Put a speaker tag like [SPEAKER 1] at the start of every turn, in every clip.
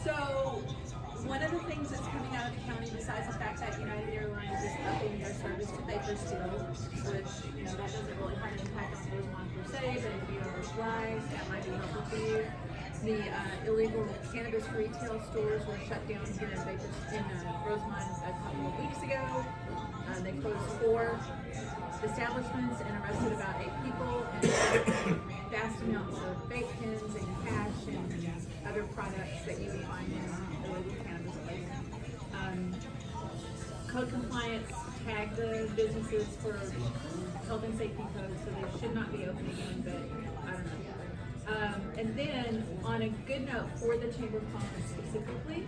[SPEAKER 1] So one of the things that's coming out of the county, besides the fact that United Airlines is upping their service to Bakersfield, which, that doesn't really have an impact on Rosamond per se, but if you ever fly, that might be helpful to you. The illegal cannabis retail stores were shut down here in Rosamond a couple of weeks ago. They closed 4 establishments and arrested about 8 people and vast amounts of vape pens and cash and other products that you would find in illegal cannabis places. Code compliance tagged the businesses for health and safety codes, so they should not be open again, but I don't know. And then, on a good note for the Chamber of Commerce specifically,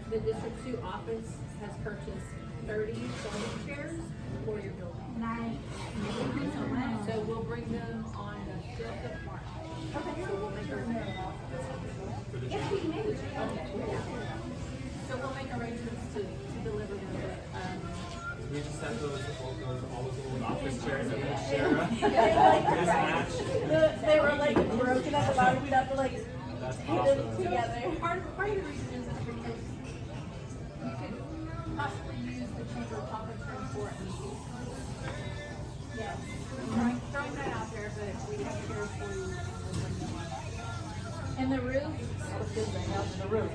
[SPEAKER 1] the District 2 office has purchased 30 folding chairs for your building.
[SPEAKER 2] Nice.
[SPEAKER 1] So we'll bring them on the 5th of March.
[SPEAKER 2] Okay.
[SPEAKER 1] So we'll make arrangements.
[SPEAKER 2] Yes, we can make it.
[SPEAKER 1] So we'll make arrangements to deliver them.
[SPEAKER 3] We just have all those old office chairs that we share.
[SPEAKER 2] They were like broken at the bottom. We'd have to like
[SPEAKER 3] That's
[SPEAKER 2] put them
[SPEAKER 3] awesome.
[SPEAKER 2] together.
[SPEAKER 1] Part of the reason is because you could possibly use the Chamber of Commerce room for a meeting.
[SPEAKER 2] Yes.
[SPEAKER 1] Throwing that out there, but we have chairs for you.
[SPEAKER 2] And the roof, the roof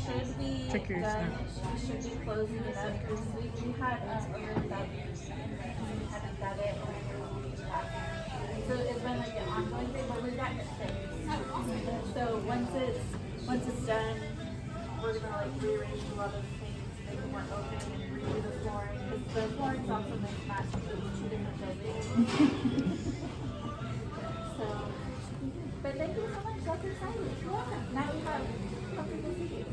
[SPEAKER 2] should be done. We should be closing it up because we had early that and we haven't done it. So it's been like an ongoing thing, but we've gotten it fixed. So once it's done, we're gonna like rearrange a lot of things, make it more open and redo the flooring. Because the flooring's also mismatched between 2 different buildings. So. But thank you so much. That's exciting. You're welcome. Now we have something to see.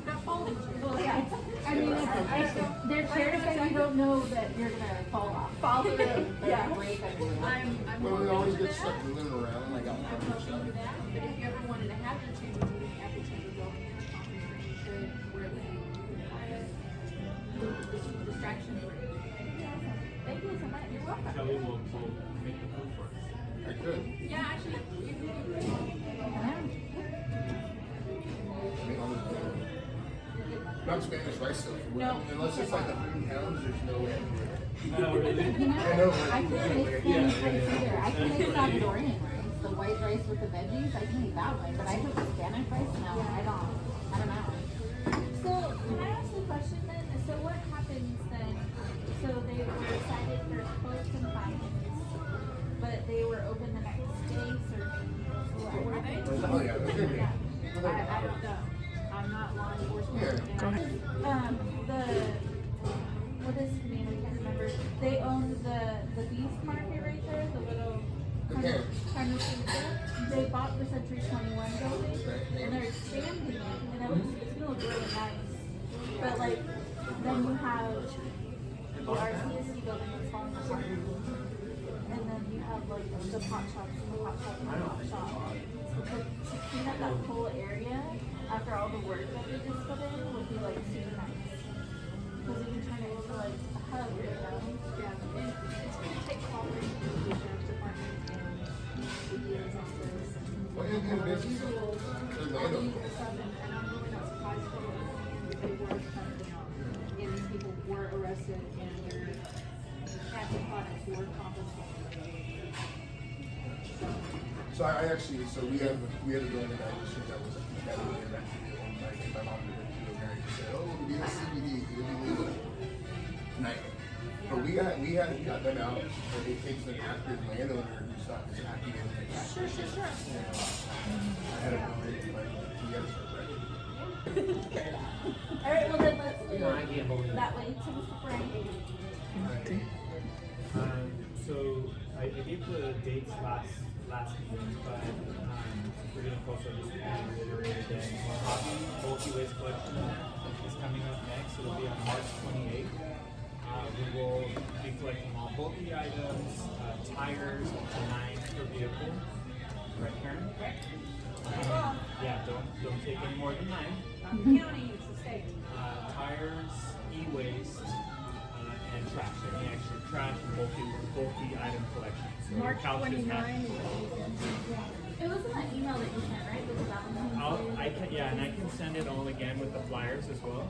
[SPEAKER 1] Not folding chairs.
[SPEAKER 2] Well, yeah. I mean, they're chairs that you don't know that you're gonna fall off. Fall through. Yeah. Break.
[SPEAKER 1] I'm
[SPEAKER 4] Well, we
[SPEAKER 1] hoping
[SPEAKER 4] always
[SPEAKER 1] for
[SPEAKER 4] get
[SPEAKER 1] that.
[SPEAKER 4] stuck moving around like out
[SPEAKER 1] I'm
[SPEAKER 4] front and
[SPEAKER 1] hoping
[SPEAKER 4] stuff.
[SPEAKER 1] for that. But if you ever wanted to have your chamber meeting at the chamber building, you should, where it would be quiet, distraction free.
[SPEAKER 2] Thank you so much. You're welcome.
[SPEAKER 3] Kelly will make the food for us.
[SPEAKER 4] I could.
[SPEAKER 1] Yeah, actually, you can do
[SPEAKER 4] Not Spanish rice though.
[SPEAKER 1] No.
[SPEAKER 4] Unless it's like 100 pounds, there's no way I can do it.
[SPEAKER 3] Oh, really?
[SPEAKER 4] I know.
[SPEAKER 2] I can't make Spanish rice either. I can make Salvadorian rice, the white rice with the veggies. I can make that one, but I cook Spanish rice? No, I don't know.
[SPEAKER 5] So, can I ask a question then? So, what happens then? So, they were decided for close confinement, but they were open the next day, serving. So, what
[SPEAKER 1] Were they?
[SPEAKER 4] Oh yeah, they're good.
[SPEAKER 1] I don't know. I'm not law enforcement.
[SPEAKER 4] Yeah.
[SPEAKER 1] Go ahead.
[SPEAKER 5] What is the name? I can't remember. They own the beef market right there, the little kind of food there. They bought the Century 21 building, and they're expanding it, and it's gonna look really nice. But like, then you have the RCSC building that's falling apart, and then you have like the pot shops and the pot shop and the pot shop. So to clean up that whole area after all the work that they just put in would be like super nice. Because you can turn it into like a hub,
[SPEAKER 1] Yeah, and it's going to take cooperation with the sheriff's department and the DA's office.
[SPEAKER 4] Well, you're doing business.
[SPEAKER 1] Usual,
[SPEAKER 4] They're
[SPEAKER 1] all the
[SPEAKER 4] landowner.
[SPEAKER 1] usual stuff, and I'm really not surprised for them. They were shut down, and these people were arrested, and their cats and products were confiscated.
[SPEAKER 4] So I actually, we had a building in Madison that was actually on like my mom went to America and said, oh, we need a CBD, it'll be legal tonight. But we hadn't got them out, but it takes an active landowner who's not just acting in the
[SPEAKER 1] Sure.
[SPEAKER 4] I had a building, but we had to start right.
[SPEAKER 5] All right, well then let's do
[SPEAKER 3] I can't believe it.
[SPEAKER 5] that way to Mr. Frank.
[SPEAKER 3] So I gave the dates last meeting, but we're getting closer. Just to reiterate again. Hobby bulky waste collection is coming up next. It'll be on March 28th. We will be collecting all bulky items, tires up to 9 per vehicle. Right, Karen? Yeah, don't take any more than 9.
[SPEAKER 1] County, it's the state.
[SPEAKER 3] Tires, e-waste, and trash. Any extra trash and bulky item collection. So
[SPEAKER 5] March
[SPEAKER 3] couches have-
[SPEAKER 5] 29. It was in that email that you sent, right? The
[SPEAKER 3] Yeah, and I can send it all again with the flyers as well.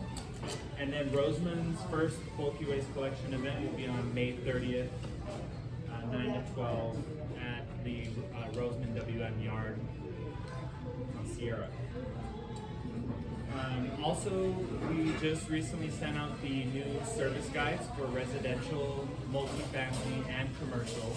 [SPEAKER 3] And then Rosamond's first bulky waste collection event will be on May 30th, 9 to 12 at the Rosamond WM Yard on Sierra. Also, we just recently sent out the new service guides for residential, multifamily, and commercial.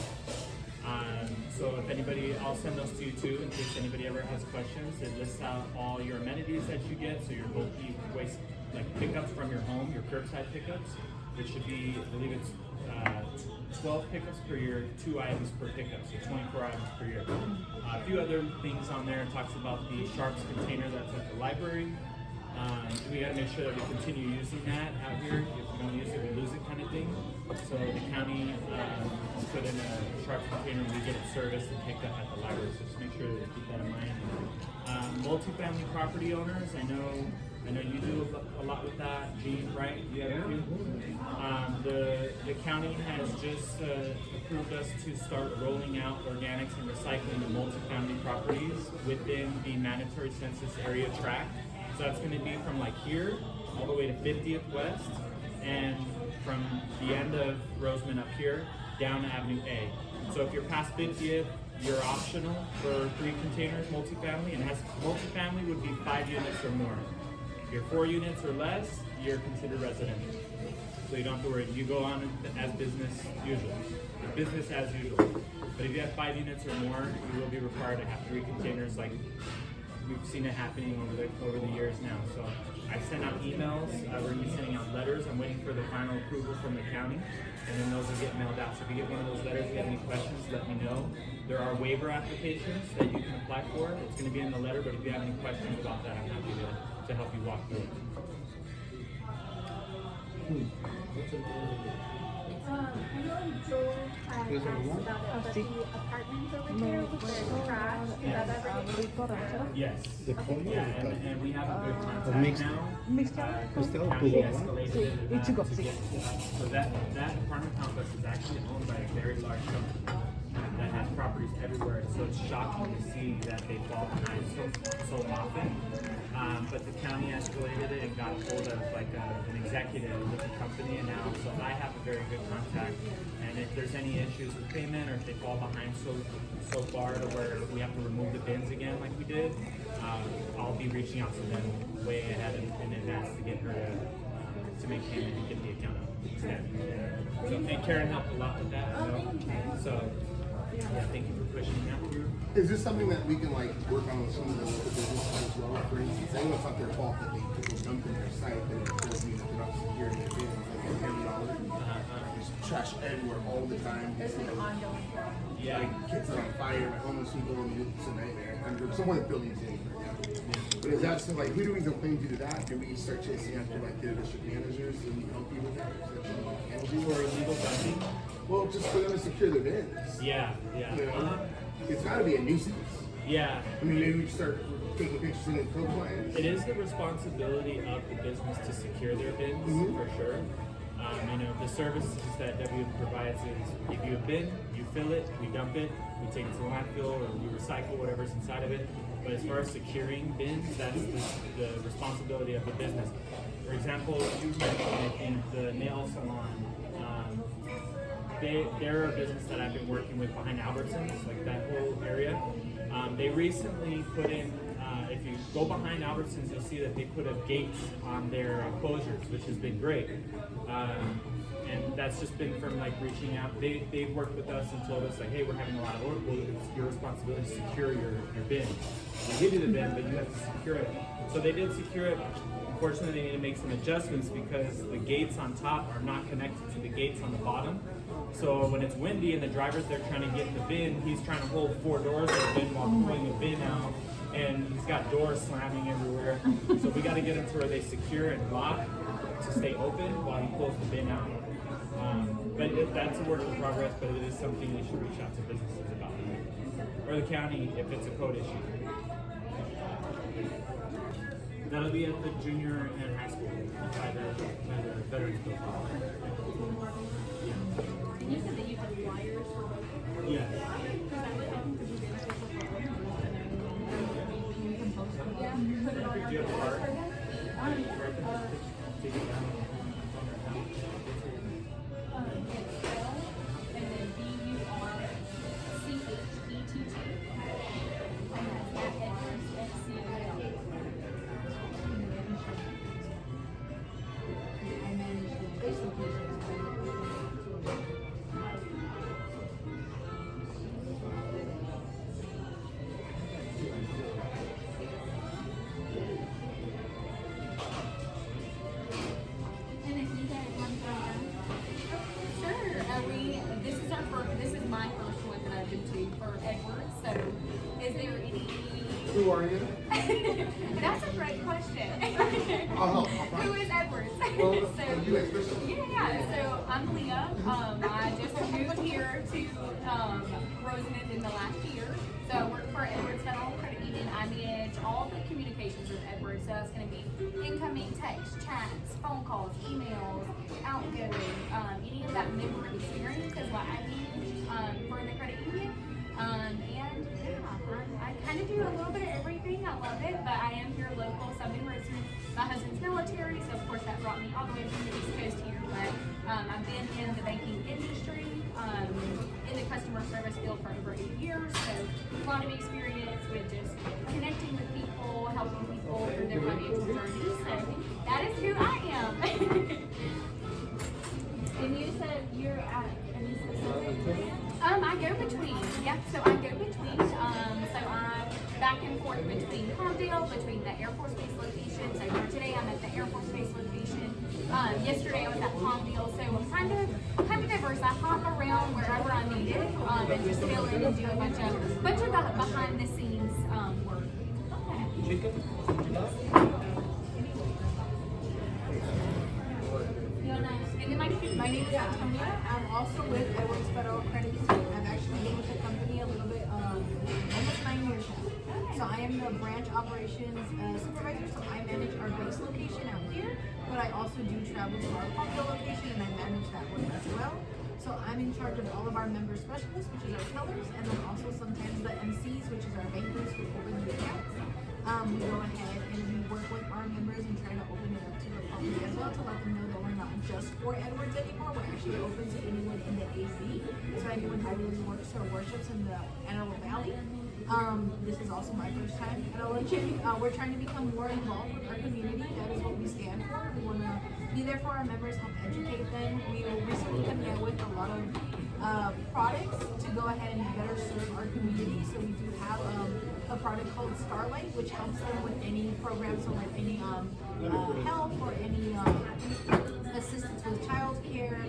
[SPEAKER 3] So if anybody, I'll send those to you too in case anybody ever has questions. It lists out all your amenities that you get, so your bulky waste like pickups from your home, your curbside pickups, which should be, I believe it's 12 pickups per year, 2 items per pickup, so 24 items per year. A few other things on there. It talks about the Sharps container that's at the library. We got to make sure that we continue using that out here. If we don't use it, we lose it, kind of thing. So the county put in a Sharps container and we get it serviced and picked up at the library. So just make sure that you keep that in mind. Multifamily property owners, I know you do a lot with that. Gene, right? You have a few. The county has just approved us to start rolling out organics and recycling to multifamily properties within the mandatory census area tract. So that's going to be from like here all the way to 50th West, and from the end of Rosamond up here down to Avenue A. So if you're past 50th, you're optional for 3 containers multifamily, and multifamily would be 5 units or more. If you're 4 units or less, you're considered residential. So you don't have to worry. You go on as business usual. Business as usual. But if you have 5 units or more, you will be required to have 3 containers. Like we've seen it happening over the years now. So I sent out emails. We're going to be sending out letters. I'm waiting for the final approval from the county, and then those will get mailed out. So if you get one of those letters, if you have any questions, let me know. There are waiver applications that you can apply for. It's going to be in the letter, but if you have any questions about that, I'm happy to help you walk through it.
[SPEAKER 5] I know Joel had asked about the apartments over here with the trash. Is that everything?
[SPEAKER 3] Yes. Yeah, and we have a good contact
[SPEAKER 6] Mixed.
[SPEAKER 3] now.
[SPEAKER 6] Questo
[SPEAKER 3] County
[SPEAKER 6] tubo,
[SPEAKER 3] escalated
[SPEAKER 6] sì,
[SPEAKER 3] it,
[SPEAKER 6] e ci
[SPEAKER 3] to
[SPEAKER 6] gozzi.
[SPEAKER 3] get so that apartment complex is actually owned by a very large company that has properties everywhere. So it's shocking to see that they fall behind so often. But the county escalated it and got hold of like an executive with the company, and now so I have a very good contact. And if there's any issues with payment or if they fall behind so far to where we have to remove the bins again like we did, I'll be reaching out to them way ahead in advance to get her to make payment and get the account up. So, and Karen helped a lot with that. So yeah, thank you for pushing that through.
[SPEAKER 4] Is this something that we can like work on with some of the local businesses as well? For instance, I know it's not their fault that they dump in their site, but it does mean that they're not securing their bins. Like there's trash everywhere all the time.
[SPEAKER 5] This is an ongoing problem.
[SPEAKER 3] Yeah.
[SPEAKER 4] Like kids are on fire, my homeless people, it's a nightmare. And some of the buildings in here. But is that something like, who do we complain to that? Can we start chasing after like the district managers so we can help you with that?
[SPEAKER 3] Or illegal dumping?
[SPEAKER 4] Well, just for them to secure their bins.
[SPEAKER 3] Yeah.
[SPEAKER 4] You know, it's got to be a nuisance.
[SPEAKER 3] Yeah.
[SPEAKER 4] I mean, maybe we start taking pictures in the code plans.
[SPEAKER 3] It is the responsibility of the business to secure their bins, for sure. The services that WM provides is if you have bin, you fill it, we dump it, we take it to the landfill, or we recycle whatever's inside of it. But as far as securing bins, that's the responsibility of the business. For example, you mentioned, I think, the nail salon. They're a business that I've been working with behind Albertsons, like that whole area. They recently put in, if you go behind Albertsons, you'll see that they put up gates on their closures, which has been great. And that's just been from like reaching out. They've worked with us and told us like, hey, we're having a lot of order. Well, it's your responsibility to secure your bin. We'll give you the bin, but you have to secure it. So they did secure it. Unfortunately, they need to make some adjustments because the gates on top are not connected to the gates on the bottom. So when it's windy and the driver's there trying to get the bin, he's trying to hold 4 doors open while pulling the bin out, and he's got doors slamming everywhere. So we got to get him to where they secure and lock to stay open while he pulls the bin out. But that's a work in progress, but it is something you should reach out to businesses about. Or the county if it's a code issue. That'll be at the junior and high school by the Veterans Building.
[SPEAKER 5] And you said that you had flyers for both?
[SPEAKER 3] Yeah.
[SPEAKER 5] Because that would, I think, would be beneficial for both. And then maybe you can post them. Yeah, put it on
[SPEAKER 3] Do you have a card? Take it down.
[SPEAKER 2] And then BURCHETT. And that's at Edwards FCA.
[SPEAKER 6] I manage the base locations.
[SPEAKER 2] And if you guys want to go down. Sure. This is my first one that I've been to for Edwards. So is there any
[SPEAKER 4] Who are you?
[SPEAKER 2] That's a great question. Who is Edwards?
[SPEAKER 4] Well, you explain.
[SPEAKER 2] Yeah. So I'm Leah. I just moved here to Rosamond in the last year. So I work for Edwards Federal Credit Union. I manage all the communications with Edwards. So it's going to be incoming text, chats, phone calls, emails, outgoing, any of that member experience is what I manage for the credit union. And yeah, I kind of do a little bit of everything. I love it, but I am here local, so I've been raised in my husband's military, so of course that brought me all the way from the East Coast here. But I've been in the banking industry, in the customer service field for over 8 years, so a lot of experience with just connecting with people, helping people through their financial journey. So that is who I am.
[SPEAKER 5] And you said you're at any specific place?
[SPEAKER 2] I go between. Yeah, so I go between. So I'm back and forth between Palmdale, between the Air Force Base location. So for today, I'm at the Air Force Base location. Yesterday, I was at Palmdale. So I'm kind of diverse. I hop around wherever I'm needed, and just fill in and do a bunch of behind the scenes work. And then
[SPEAKER 6] My name is Antonia. I'm also with Edwards Federal Credit Union. I've actually been with the company a little bit, almost 9 years now. So I am the branch operations supervisor. So I manage our base location out here, but I also do travel to our Palmdale location, and I manage that one as well. So I'm in charge of all of our member specialists, which is our tellers, and then also sometimes the MCs, which is our bankers who open the accounts. We go ahead and we work with our members and try to open it up to the public as well, to let them know that we're not just for Edwards anymore. We're actually open to anyone in the AZ. So anyone who really works or worships in the Antelope Valley. This is also my first time at Election. We're trying to become more involved with our community. That is what we stand for. We want to be there for our members, help educate them. We recently came out with a lot of products to go ahead and better serve our community. So we do have a product called Starlight, which helps them with any programs, so like any help or any assistance with childcare,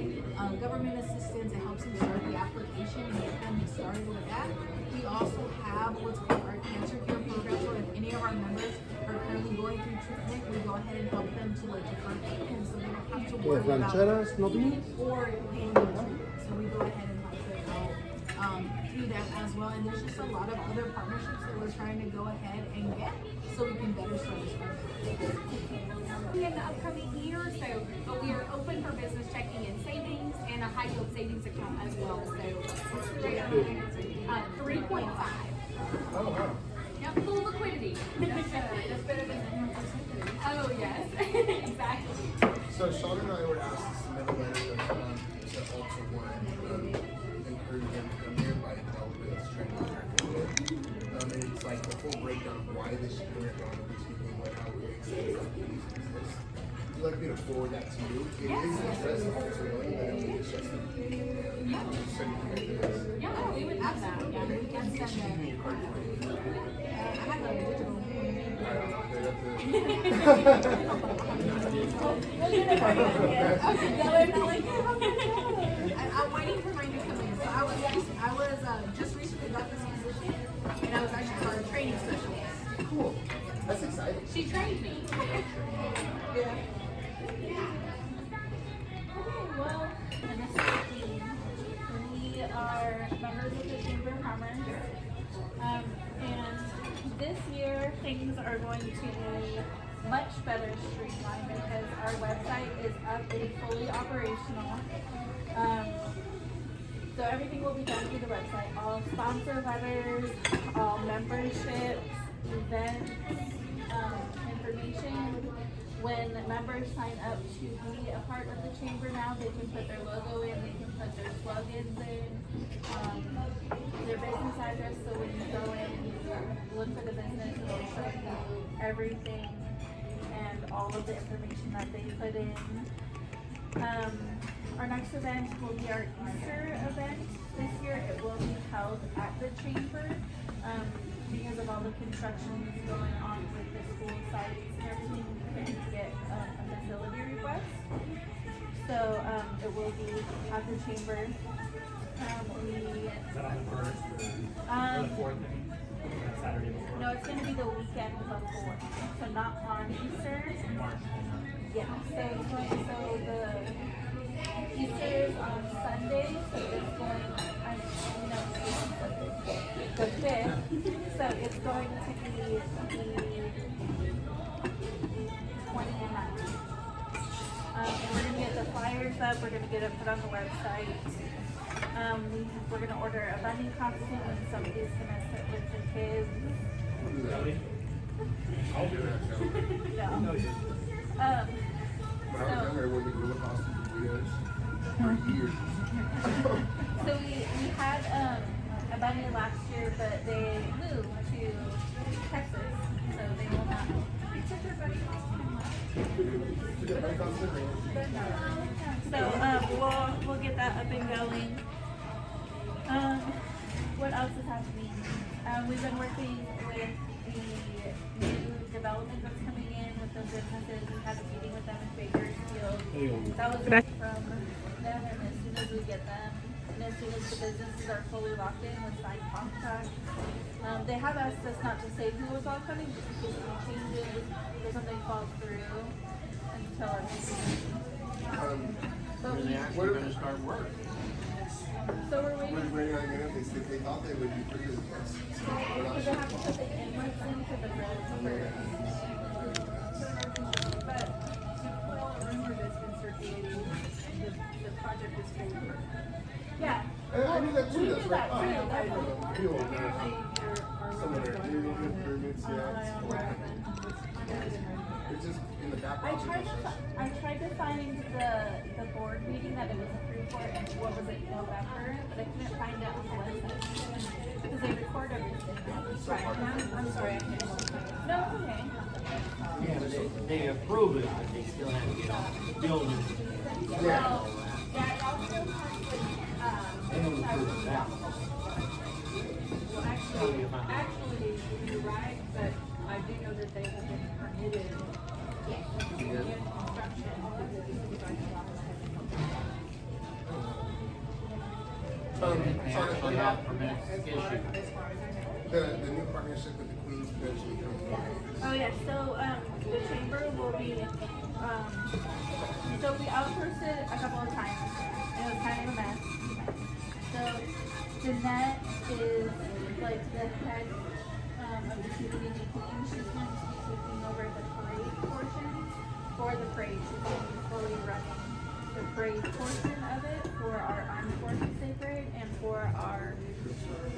[SPEAKER 6] government assistance. It helps them start the application and get them started with that. We also have what's called our cancer care program. So if any of our members are currently going through treatment, we go ahead and help them to like defer payments, so they don't have to worry about food or paying the treatment. So we go ahead and help them out through that as well. And there's just a lot of other partnerships that we're trying to go ahead and get, so we can better service our
[SPEAKER 2] in the upcoming year, but we are open for business checking and savings and a high yield savings account as well. So 3.5.
[SPEAKER 4] Oh wow.
[SPEAKER 2] Yep, full liquidity. That's better than 1%. Oh yes, exactly.
[SPEAKER 4] So Sean and I were asked to submit a letter to also want to encourage them to come here by developing this training and it's like the full breakdown of why this year we're going to be speaking about how we extend our business. Would you like me to forward that to you? It is addressed also one that we just send you this.
[SPEAKER 2] Yeah, we would have that. Yeah, we can
[SPEAKER 4] Give
[SPEAKER 2] send
[SPEAKER 4] me your card for you.
[SPEAKER 6] I have a digital. I'm waiting for mine to come in. So I was just recently got this position, and I was actually our training specialist.
[SPEAKER 4] Cool. That's exciting.
[SPEAKER 2] She trained me.
[SPEAKER 6] Yeah.
[SPEAKER 5] Well, and this is the team. We are members of the Chamber of Commerce. And this year, things are going to be much better streamlined because our website is up and fully operational. So everything will be done through the website. All sponsor letters, all memberships, events, information. When members sign up to be a part of the chamber now, they can put their logo in, they can put their slogans in, their business address, so when you go in, you look for the business, it'll show you everything and all of the information that they put in. Our next event will be our Easter event. This year it will be held at the chamber because of all the construction that's going on with the school sites and everything. We couldn't get a facility request, so it will be at the chamber.
[SPEAKER 3] Is that on the first or the fourth? Saturday before?
[SPEAKER 5] No, it's going to be the weekend before, so not on Easter.
[SPEAKER 3] March.
[SPEAKER 5] Yeah, so the Easter is on Sunday, so it's going, the 5th, so it's going to be the 29th. And we're going to get the flyers up, we're going to get it put on the website. We're going to order a bunny costume and somebody's going to sit with the kids.
[SPEAKER 4] I'll do that.
[SPEAKER 5] No.
[SPEAKER 3] No, you.
[SPEAKER 4] When I was younger, I wore the gorilla costume for years.
[SPEAKER 5] So we had a bunny last year, but they moved to Texas, so they will not. So we'll get that up and going. What else is happening? We've been working with the new development that's coming in with the businesses. We had a meeting with them in Bakersfield. That was from them, and as soon as we get them, and as soon as the businesses are fully locked in with signed contracts, they have asked us not to say who was all coming, just in case any changes or something falls through until everything. But
[SPEAKER 7] When they actually going to start work.
[SPEAKER 5] so we're waiting.
[SPEAKER 4] We're waiting on it. They thought they would be pretty good.
[SPEAKER 5] Because they have to put the inlets in for the road
[SPEAKER 1] But well, a rumor that's been circulating, the project is full of work.
[SPEAKER 5] Yeah.
[SPEAKER 4] I knew that too.
[SPEAKER 5] We
[SPEAKER 4] That's
[SPEAKER 5] knew
[SPEAKER 4] right.
[SPEAKER 5] that too. That's what-
[SPEAKER 4] People
[SPEAKER 1] Apparently, our
[SPEAKER 4] some of
[SPEAKER 1] road
[SPEAKER 4] their
[SPEAKER 1] is
[SPEAKER 4] new
[SPEAKER 1] going
[SPEAKER 4] improvements, it's just in the
[SPEAKER 5] I
[SPEAKER 4] background.
[SPEAKER 5] tried to find the board meeting that it was approved for in what was it, November, but I couldn't find it on the website because they record everything.
[SPEAKER 1] Right, I'm sorry, I can't look.
[SPEAKER 5] No, it's okay.
[SPEAKER 7] Yeah, but they approve it, but they still have to get on the building.
[SPEAKER 5] Well, that also conflicts,
[SPEAKER 7] They don't approve it now.
[SPEAKER 1] Well, actually, you're right, but I do know that they have been permitted in construction because it's starting a lot of
[SPEAKER 7] They actually have permits issued.
[SPEAKER 4] The new partnership with the Queens eventually comes.
[SPEAKER 5] Oh yeah, so the chamber will be so we outsourced it a couple of times. It was kind of a mess. So Jeanette is like the head of the community queen. She's going to be taking over the parade portion for the parade. She's going to be fully running the parade portion of it for our Armed Forces Day Parade and for our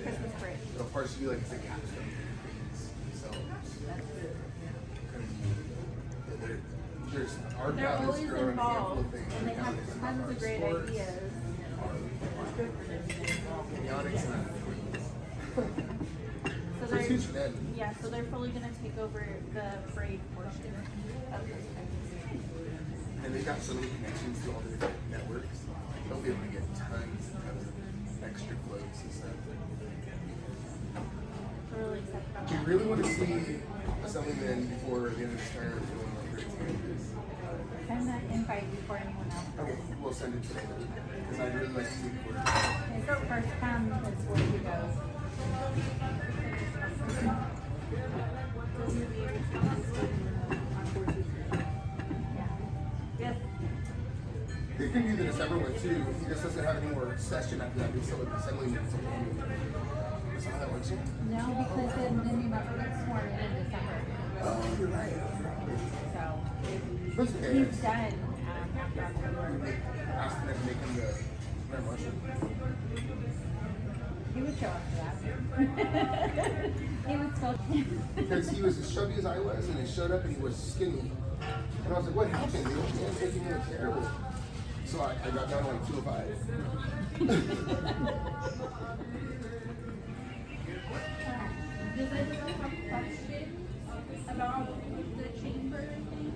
[SPEAKER 5] Christmas parade.
[SPEAKER 4] It'll partially be like it's a capstone for Queens. So there's our
[SPEAKER 5] They're
[SPEAKER 4] job is
[SPEAKER 5] always
[SPEAKER 4] to run a handful
[SPEAKER 5] involved,
[SPEAKER 4] of things.
[SPEAKER 5] and they have tons of great
[SPEAKER 4] Sports,
[SPEAKER 5] ideas.
[SPEAKER 4] Avionics and Queens.
[SPEAKER 5] So
[SPEAKER 4] So it's huge for them.
[SPEAKER 5] yeah, so they're fully gonna take over the parade portion of this.
[SPEAKER 4] And they've got so many connections to all the different networks. They'll be able to get tons of extra floats and stuff.
[SPEAKER 5] We're really excited about
[SPEAKER 4] Do you
[SPEAKER 5] that.
[SPEAKER 4] really want to see Assemblyman before the end of this term doing like great campus?
[SPEAKER 5] Send that invite before anyone else.
[SPEAKER 4] We'll send it today because I'd really like to see it before.
[SPEAKER 5] His first come is where he goes. Yes.
[SPEAKER 4] They can do the December one too. He just doesn't have any more session after that. He's still with the Assemblyman. That's how that works.
[SPEAKER 5] No, because then the new member gets sworn in December.
[SPEAKER 4] Oh, you're right.
[SPEAKER 5] So
[SPEAKER 4] That's okay.
[SPEAKER 5] he's done after October.
[SPEAKER 4] Ask them to make him the Mayor Marshal.
[SPEAKER 5] He would show up for that. He would still.
[SPEAKER 4] Because he was as chubby as I was, and he showed up and he was skinny. And I was like, what happened? They were taking him terrible. So I got down to like 205.
[SPEAKER 5] Does anyone have questions about the chamber thing?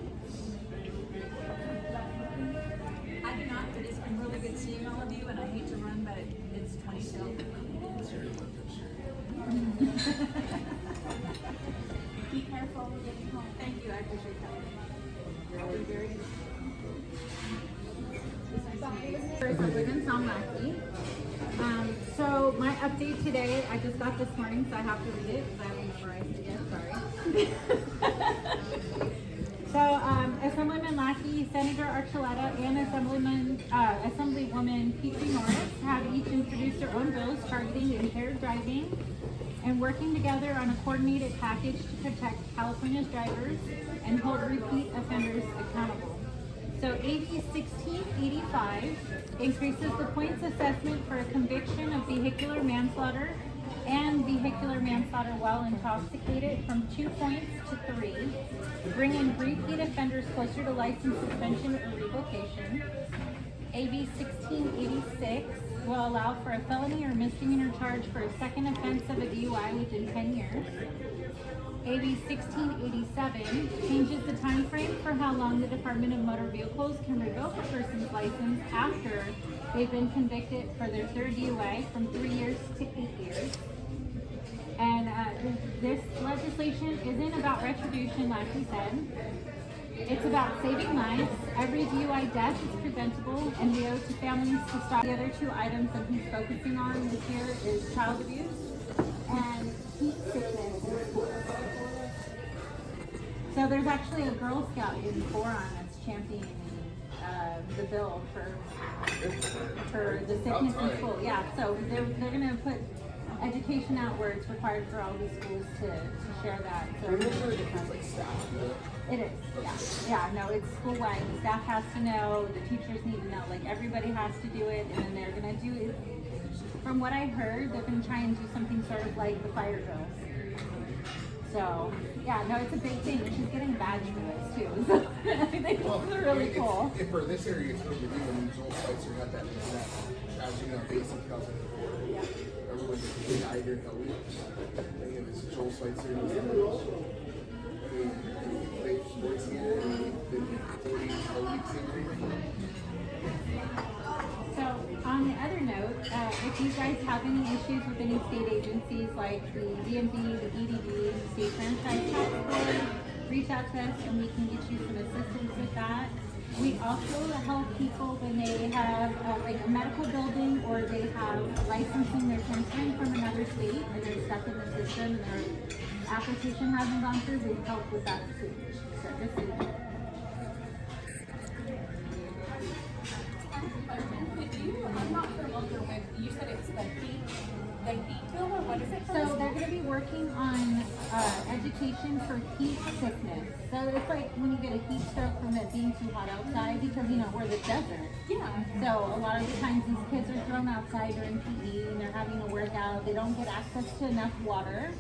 [SPEAKER 1] I do not, but it's been really good seeing all of you, and I hate to run, but it's 20 till.
[SPEAKER 5] Be careful when getting home.
[SPEAKER 1] Thank you, I appreciate that. I'll be very good.
[SPEAKER 5] Women's Song Lackey. So my update today, I just got this morning, so I have to read it because I haven't memorized it yet. Sorry. So Assemblyman Lackey, Senator Archuleta, and Assemblywoman Petrie Norris have each introduced their own bills targeting impaired driving and working together on a coordinated package to protect California's drivers and hold repeat offenders accountable. So AB 1685 increases the points assessment for a conviction of vehicular manslaughter and vehicular manslaughter while intoxicated from 2 points to 3, bringing repeat offenders closer to license suspension or revocation. AB 1686 will allow for a felony or misdemeanor charge for a second offense of a DUI within 10 years. AB 1687 changes the time frame for how long the Department of Motor Vehicles can revoke a person's license after they've been convicted for their third DUI from 3 years to 8 years. And this legislation isn't about retribution, like he said. It's about saving lives. Every DUI death is preventable, and we owe to families to stop. The other two items that he's focusing on this year is child abuse and heat sickness in schools. So there's actually a Girl Scout in Boron that's championing the bill for the sickness in school. Yeah, so they're going to put education out where it's required for all the schools to share that. So it is, yeah. No, it's school-wide. The staff has to know, the teachers need to know, like everybody has to do it, and then they're gonna do it. From what I heard, they're gonna try and do something sort of like the fire drills. So, yeah, no, it's a big thing. She's getting a badge for this too. So, I think it's really cool.
[SPEAKER 4] If for this area, it's really big when Joel Schweitzer got that tragedy on base in 2004. Everyone just died here in Hell Week. I think it was Joel Schweitzer. Sports here, been 40 weeks
[SPEAKER 5] So, on the other note, if you guys have any issues with any state agencies like the DMV, the EDD, the State Franchise Tax Board, reach out to us and we can get you some assistance with that. We also help people when they have like a medical building or they have licensing, they're transferring from another state and they're stuck in the system and their application hasn't gone through, we help with that too. So this is
[SPEAKER 6] I'm not familiar with, you said it's the heat bill, or what is it?
[SPEAKER 5] So they're going to be working on education for heat sickness. So it's like when you get a heat stroke from it being too hot outside because, you know, we're the desert.
[SPEAKER 6] Yeah.
[SPEAKER 5] So a lot of the times these kids are thrown outside during PE and they're having to work out. They don't get access to enough water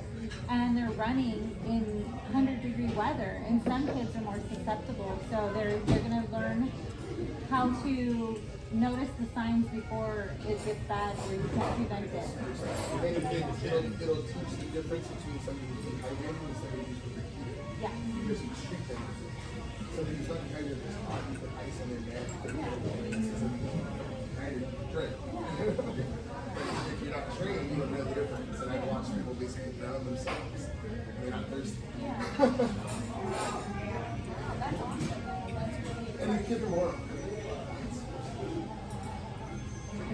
[SPEAKER 5] and they're running in 100-degree weather. And some kids are more susceptible. So they're going to learn how to notice the signs before it gets bad where you can't prevent it.
[SPEAKER 4] It'll teach the difference between somebody who's dehydrated and somebody who's overheated.
[SPEAKER 5] Yeah.
[SPEAKER 4] You just treat them. Somebody who's not dehydrated is hot, you put ice in their neck, you put drink. If you're not trained, you don't know the difference. And I watch people basically drown themselves. They're not thirsty.
[SPEAKER 6] Yeah. That's awesome.
[SPEAKER 4] And the kids are more.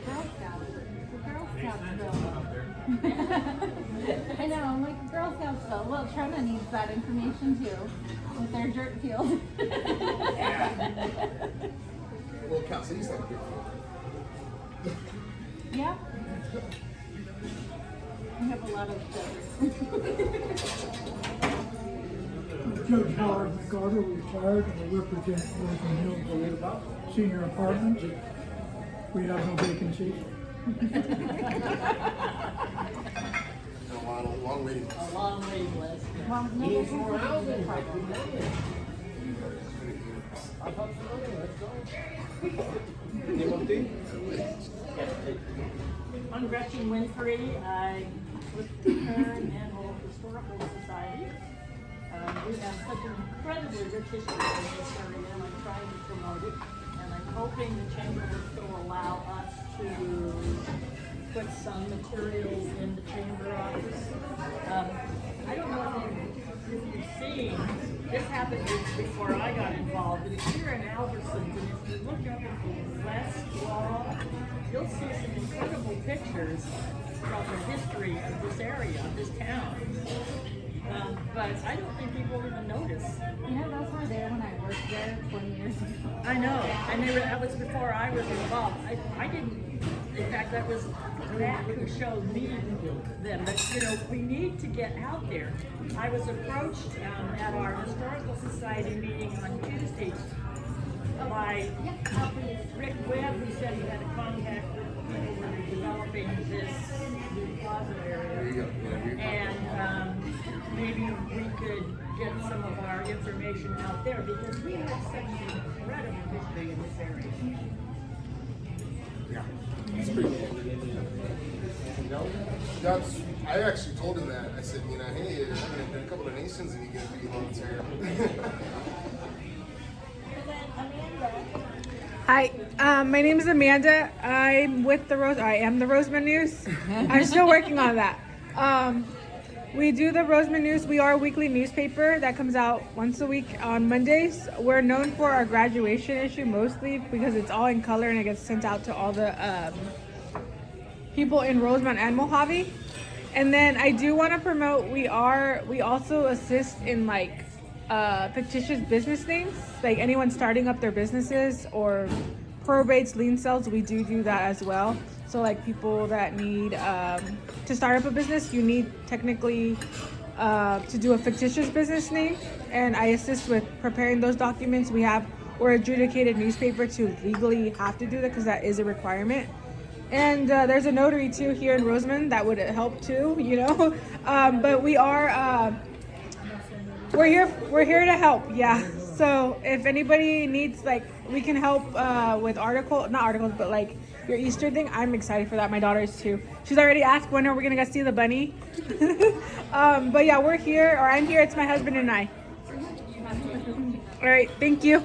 [SPEAKER 5] Girl Scouts bill. I know, I'm like, Girl Scouts bill. Well, Trona needs that information too, with their dirt field.
[SPEAKER 4] Well, Cal City's like a big field.
[SPEAKER 5] Yeah. We have a lot of
[SPEAKER 8] Judge Howard McCarter, retired, and I represent Wilson Hills Senior Apartments. We have no vacancies.
[SPEAKER 4] long waiting list.
[SPEAKER 7] A long waiting list.
[SPEAKER 5] Well, no,
[SPEAKER 7] Needs
[SPEAKER 5] that's
[SPEAKER 7] more
[SPEAKER 5] not a
[SPEAKER 7] housing.
[SPEAKER 5] problem.
[SPEAKER 7] Let's go. I'm Gretchen Winfrey. I with the Kern Animal Historical Society. We have such an incredibly rich history in this area, and I'm trying to promote it. And I'm hoping the chamber will still allow us to put some materials in the chamber office. I don't know if you've seen, this happened before I got involved. It's here in Albertsons, and if you look up at the west wall, you'll see some incredible pictures from the history of this area, of this town. But I don't think people even notice.
[SPEAKER 5] Yeah, those were there when I worked there 20 years ago.
[SPEAKER 7] I know, and that was before I was involved. I didn't, in fact, that was Matt who showed me them. But, we need to get out there. I was approached at our Historical Society meeting on Tuesday by Rick Webb, who said he had a contact with people who were developing this new plaza area. And maybe we could get some of our information out there because we have such an incredible history in this area.
[SPEAKER 4] Yeah, that's pretty cool. I actually told him that. I said, hey, I'm in a couple of nations and you get to be volunteer.
[SPEAKER 9] Hi, my name is Amanda. I am the Rosamond News. I'm still working on that. We do the Rosamond News. We are a weekly newspaper that comes out once a week on Mondays. We're known for our graduation issue mostly because it's all in color and it gets sent out to all the people in Rosamond and Mojave. And then I do want to promote, we also assist in fictitious business names, like anyone starting up their businesses or probates, lien sales, we do that as well. So like people that need to start up a business, you need technically to do a fictitious business name, and I assist with preparing those documents. We're adjudicated newspaper to legally have to do that because that is a requirement. And there's a notary too here in Rosamond that would help too, but we're here to help, yeah. So if anybody needs, we can help with not articles, but your Easter thing, I'm excited for that. My daughter is too. She's already asked when are we gonna go see the bunny. But yeah, we're here, or I'm here. It's my husband and I. All right, thank you.